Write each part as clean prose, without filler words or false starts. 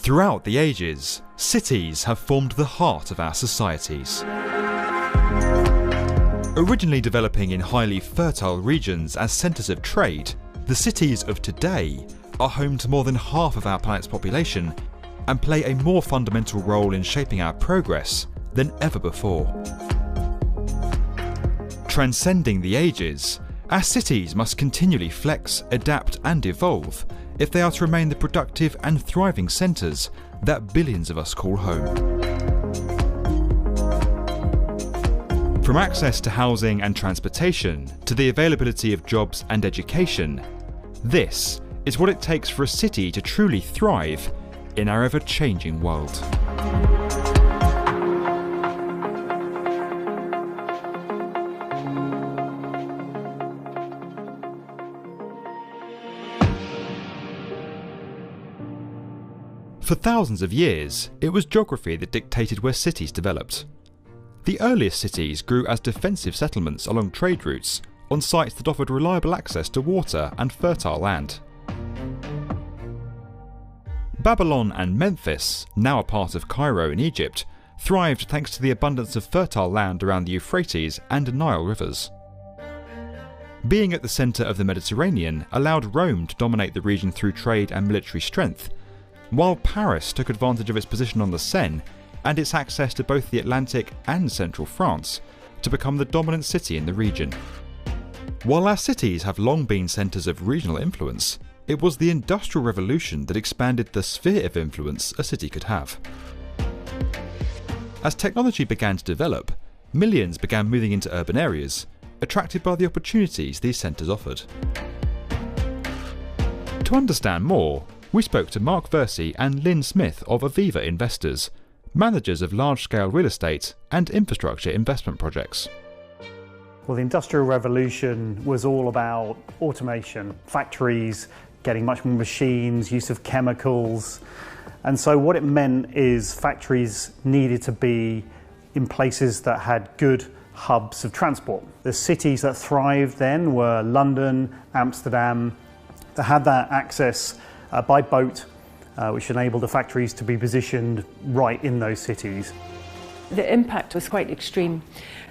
Throughout the ages, cities have formed the heart of our societies. Originally developing in highly fertile regions as centres of trade, the cities of today are home to more than half of our planet's population and play a more fundamental role in shaping our progress than ever before. Transcending the ages, our cities must continually flex, adapt and evolve if they are to remain the productive and thriving centres that billions of us call home. From access to housing and transportation to the availability of jobs and education, this is what it takes for a city to truly thrive in our ever-changing world. For thousands of years, it was geography that dictated where cities developed. The earliest cities grew as defensive settlements along trade routes, on sites that offered reliable access to water and fertile land. Babylon and Memphis, now a part of Cairo in Egypt, thrived thanks to the abundance of fertile land around the Euphrates and Nile rivers. Being at the centre of the Mediterranean allowed Rome to dominate the region through trade and military strength, while Paris took advantage of its position on the Seine and its access to both the Atlantic and central France to become the dominant city in the region. While our cities have long been centres of regional influence, it was the Industrial Revolution that expanded the sphere of influence a city could have. As technology began to develop, millions began moving into urban areas, attracted by the opportunities these centres offered. To understand more, we spoke to Mark Versey and Lynn Smith of AVIVA Investors, managers of large-scale real estate and infrastructure investment projects. Well, the Industrial Revolution was all about automation, factories, getting much more machines, use of chemicals. And so what it meant is factories needed to be in places that had good hubs of transport. The cities that thrived then were London, Amsterdam, that had that access by boat, which enabled the factories to be positioned right in those cities. The impact was quite extreme.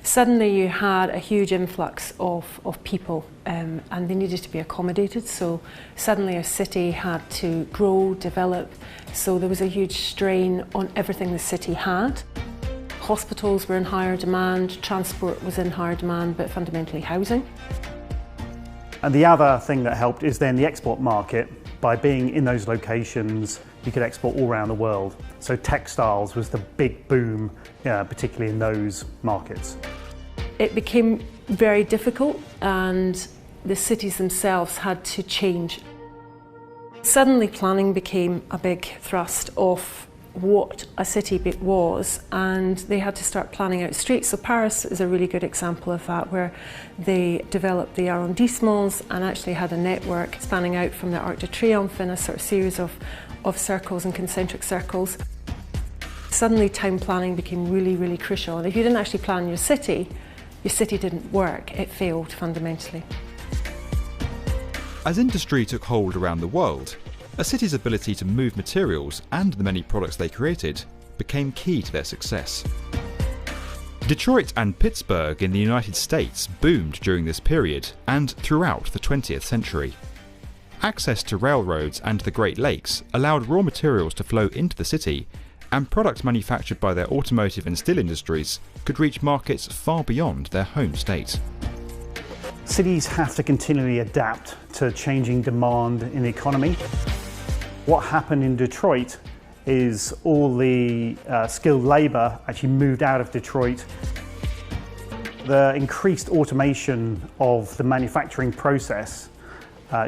Suddenly you had a huge influx of people and they needed to be accommodated, so suddenly a city had to grow, develop, so there was a huge strain on everything the city had. Hospitals were in higher demand, transport was in higher demand, but fundamentally housing. And the other thing that helped is then the export market. By being in those locations, you could export all around the world. So textiles was the big boom, particularly in those markets. It became very difficult and the cities themselves had to change. Suddenly planning became a big thrust of what a city was, and they had to start planning out streets. So Paris is a really good example of that, where they developed the arrondissements and actually had a network spanning out from the Arc de Triomphe in a sort of series of circles and concentric circles. Suddenly town planning became really, really crucial. And if you didn't actually plan your city didn't work, it failed fundamentally. As industry took hold around the world, a city's ability to move materials and the many products they created became key to their success. Detroit and Pittsburgh in the United States boomed during this period and throughout the 20th century. Access to railroads and the Great Lakes allowed raw materials to flow into the city, and products manufactured by their automotive and steel industries could reach markets far beyond their home state. Cities have to continually adapt to changing demand in the economy. What happened in Detroit is all the skilled labour actually moved out of Detroit. The increased automation of the manufacturing process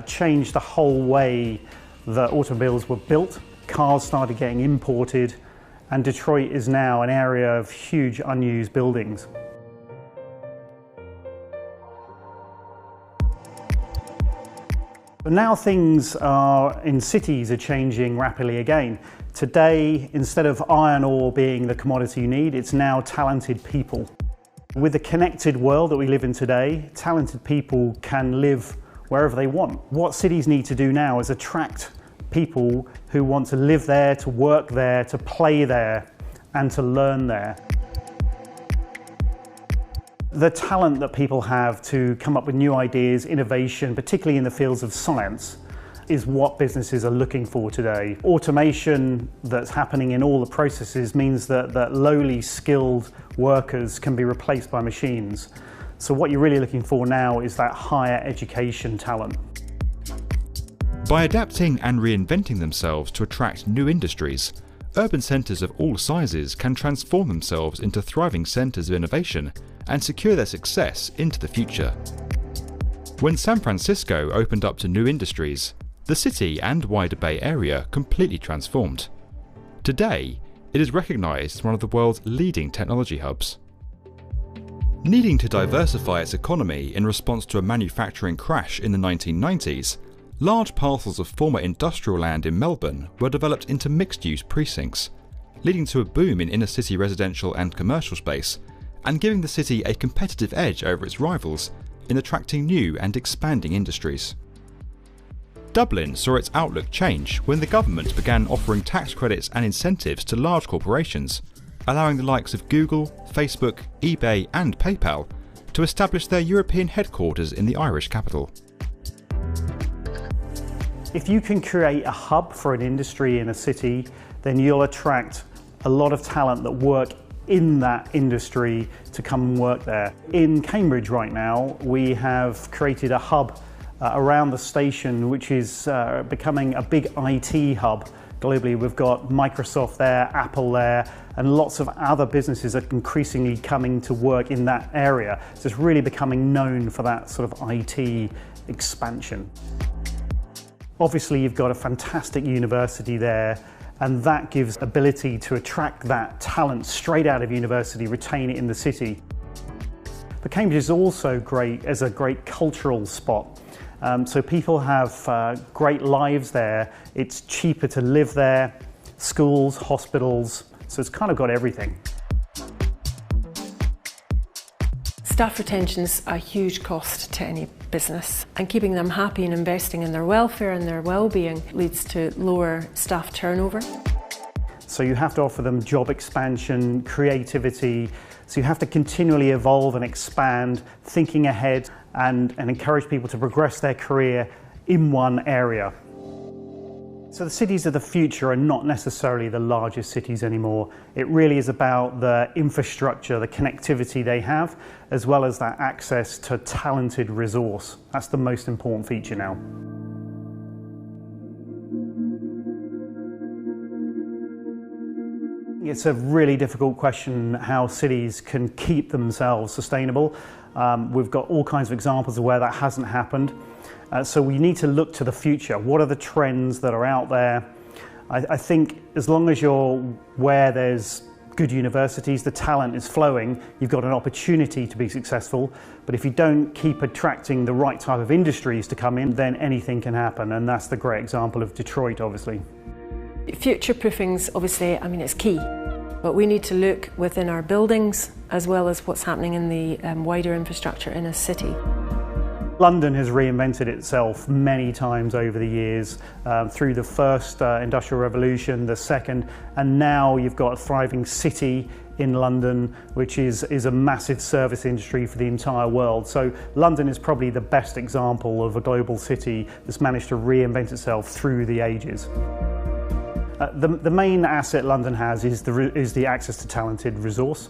changed the whole way that automobiles were built. Cars started getting imported, and Detroit is now an area of huge unused buildings. But now things in cities are changing rapidly again. Today, instead of iron ore being the commodity you need, it's now talented people. With the connected world that we live in today, talented people can live wherever they want. What cities need to do now is attract people who want to live there, to work there, to play there, and to learn there. The talent that people have to come up with new ideas, innovation, particularly in the fields of science, is what businesses are looking for today. Automation that's happening in all the processes means that lowly skilled workers can be replaced by machines. So what you're really looking for now is that higher education talent. By adapting and reinventing themselves to attract new industries, urban centres of all sizes can transform themselves into thriving centres of innovation and secure their success into the future. When San Francisco opened up to new industries, the city and wider Bay Area completely transformed. Today, it is recognised as one of the world's leading technology hubs. Needing to diversify its economy in response to a manufacturing crash in the 1990s, large parcels of former industrial land in Melbourne were developed into mixed-use precincts, leading to a boom in inner-city residential and commercial space, and giving the city a competitive edge over its rivals in attracting new and expanding industries. Dublin saw its outlook change when the government began offering tax credits and incentives to large corporations, allowing the likes of Google, Facebook, eBay and PayPal to establish their European headquarters in the Irish capital. If you can create a hub for an industry in a city, then you'll attract a lot of talent that work in that industry to come and work there. In Cambridge right now, we have created a hub around the station, which is becoming a big IT hub globally. We've got Microsoft there, Apple there, and lots of other businesses are increasingly coming to work in that area. So it's really becoming known for that sort of IT expansion. Obviously, you've got a fantastic university there, and that gives ability to attract that talent straight out of university, retain it in the city. But Cambridge is also great as a great cultural spot. So people have great lives there. It's cheaper to live there, schools, hospitals, so it's kind of got everything. Staff retention is a huge cost to any business, and keeping them happy and investing in their welfare and their well-being leads to lower staff turnover. So you have to offer them job expansion, creativity, so you have to continually evolve and expand, thinking ahead and encourage people to progress their career in one area. So the cities of the future are not necessarily the largest cities anymore. It really is about the infrastructure, the connectivity they have, as well as that access to talented resource. That's the most important feature now. It's a really difficult question how cities can keep themselves sustainable. We've got all kinds of examples of where that hasn't happened. So we need to look to the future. What are the trends that are out there? I think as long as you're where there's good universities, the talent is flowing, you've got an opportunity to be successful. But if you don't keep attracting the right type of industries to come in, then anything can happen. And that's the great example of Detroit, obviously. Future-proofing's obviously, it's key. But we need to look within our buildings as well as what's happening in the wider infrastructure in a city. London has reinvented itself many times over the years, through the first industrial revolution, the second, and now you've got a thriving city in London, which is a massive service industry for the entire world. So London is probably the best example of a global city that's managed to reinvent itself through the ages. The main asset London has is the access to talented resource.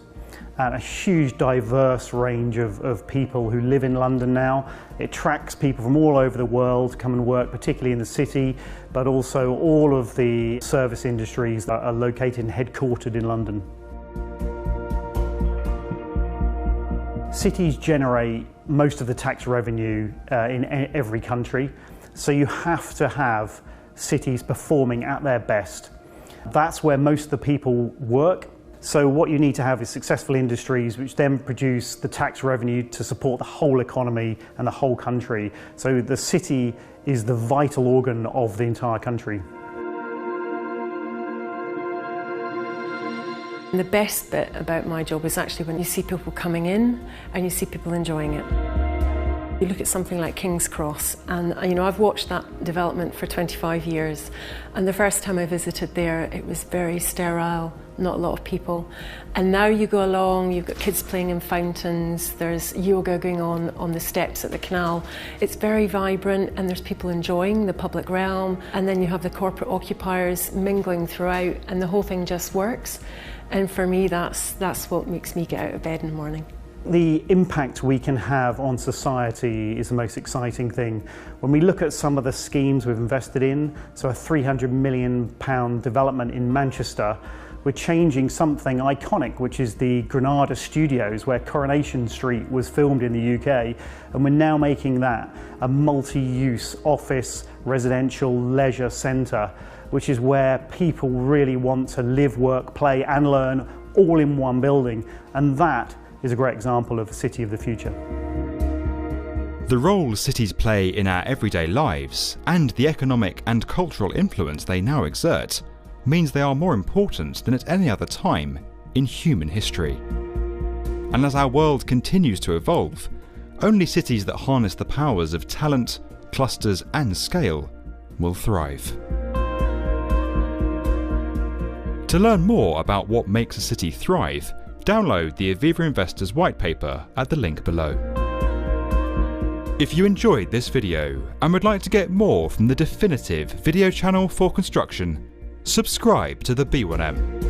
A huge diverse range of people who live in London now. It attracts people from all over the world to come and work, particularly in the city, but also all of the service industries that are located and headquartered in London. Cities generate most of the tax revenue in every country, so you have to have cities performing at their best. That's where most of the people work. So what you need to have is successful industries which then produce the tax revenue to support the whole economy and the whole country. So the city is the vital organ of the entire country. The best bit about my job is actually when you see people coming in and you see people enjoying it. You look at something like King's Cross, and I've watched that development for 25 years, and the first time I visited there it was very sterile, not a lot of people, and now you go along, you've got kids playing in fountains, there's yoga going on the steps at the canal. It's very vibrant and there's people enjoying the public realm, and then you have the corporate occupiers mingling throughout, and the whole thing just works. And for me that's what makes me get out of bed in the morning. The impact we can have on society is the most exciting thing. When we look at some of the schemes we've invested in, so a £300 million development in Manchester, we're changing something iconic, which is the Granada Studios, where Coronation Street was filmed in the UK, and we're now making that a multi-use office, residential, leisure centre, which is where people really want to live, work, play and learn all in one building, and that is a great example of a city of the future. The role cities play in our everyday lives and the economic and cultural influence they now exert means they are more important than at any other time in human history. And as our world continues to evolve, only cities that harness the powers of talent, clusters and scale will thrive. To learn more about what makes a city thrive, download the AVIVA Investors White Paper at the link below. If you enjoyed this video and would like to get more from the definitive video channel for construction, subscribe to the B1M.